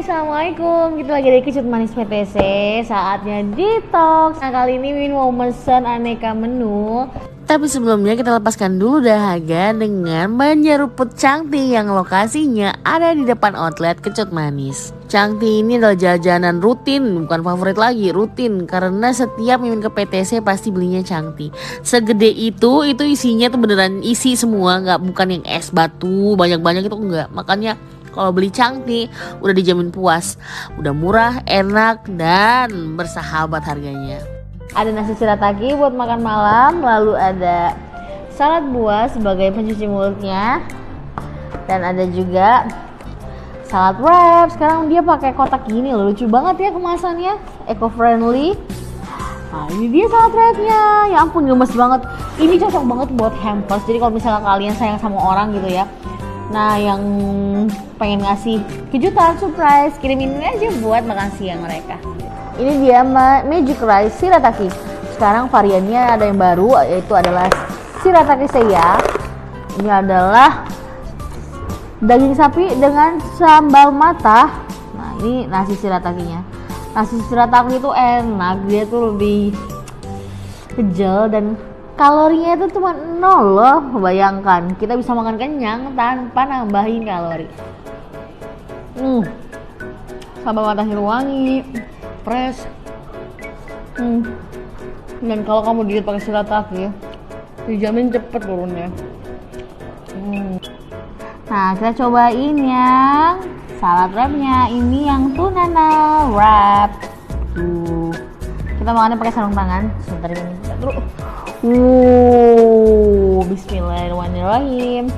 Assalamualaikum. Kita lagi di Kecut Manis PTC. Saatnya detox. Nah, kali ini Min mau mesen aneka menu. Tapi sebelumnya kita lepaskan dulu dahaga dengan Banjaruput Cangti yang lokasinya ada di depan outlet Kecut Manis. Cangti ini adalah jajanan rutin, bukan favorit lagi, rutin. Karena setiap Mimin ke PTC pasti belinya Cangti. Segede itu isinya tuh beneran isi semua, bukan yang es batu banyak-banyak itu enggak. Makanya kalau beli Cangti udah dijamin puas, udah murah, enak, dan bersahabat harganya. Ada nasi shirataki buat makan malam, lalu ada salad buah sebagai pencuci mulutnya, dan ada juga salad wrap. Sekarang dia pakai kotak gini loh, lucu banget ya kemasannya, eco friendly. Nah ini dia salad wrapnya, ya ampun gemes banget. Ini cocok banget buat hampers. Jadi kalau misalnya kalian sayang sama orang gitu ya, nah yang pengen ngasih kejutan surprise, kirimin aja buat makan siang mereka. Ini dia Magic Rice Shirataki. Sekarang variannya ada yang baru, yaitu adalah Shirataki Seiya. Ini adalah daging sapi dengan sambal matah. Nah ini nasi shiratakinya. Nasi shirataki itu enak, dia tuh lebih kecil dan kalorinya itu cuma 0 loh. Bayangkan kita bisa makan kenyang tanpa nambahin kalori. Sambal matahnya wangi, fresh. Dan kalau kamu diet pakai shirataki, dijamin cepet turunnya. Nah kita cobain yang salad wrapnya. Ini yang tuna wrap. Tuh, kita makannya pakai sarung tangan. Sebentar ini dulu. Bismillahirrahmanirrahim.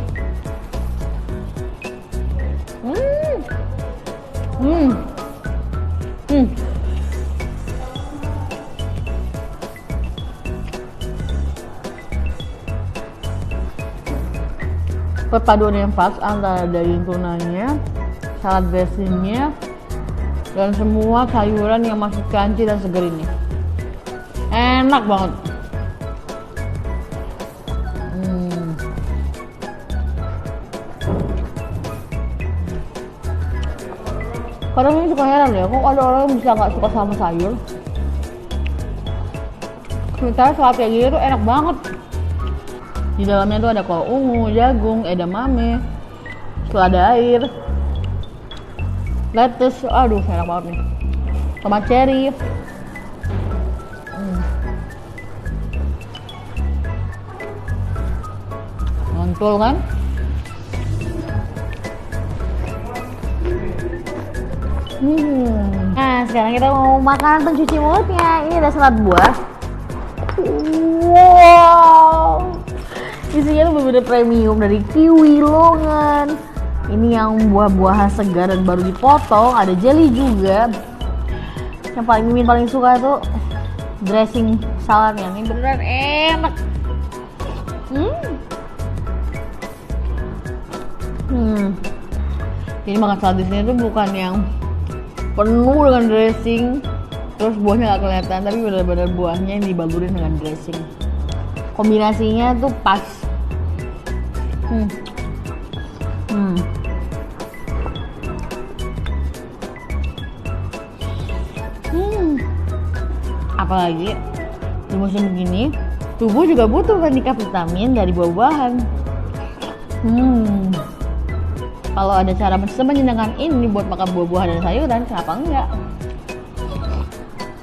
Perpaduan yang pas antara daging tunanya, salad dressingnya, dan semua sayuran yang masih crunchy dan seger ini. Enak banget. Kadang ini suka heran ya, kok ada orang yang bisa gak suka sama sayur. Sementara salad kayak gini tuh enak banget. Di dalamnya tuh ada kol ungu, jagung, edamame, selada air, lettuce, aduh enak banget nih. Tomat cherry. Mantul kan? Nah sekarang kita mau makan pencuci mulutnya. Ini ada salad buah. Wow, isinya tuh bener-bener premium, dari kiwi, longan. Ini yang buah-buahan segar dan baru dipotong. Ada jelly juga. Yang paling suka tuh dressing saladnya. Ini beneran enak. Jadi makan salad di sini tuh bukan yang penuh dengan dressing terus buahnya gak kelihatan, tapi benar-benar buahnya yang dibalurin dengan dressing. Kombinasinya tuh pas. Apalagi di musim begini, tubuh juga butuh kan vitamin dari buah-buahan. Kalau ada cara semenyenangkan ini buat makan buah-buahan dan sayuran, kenapa enggak?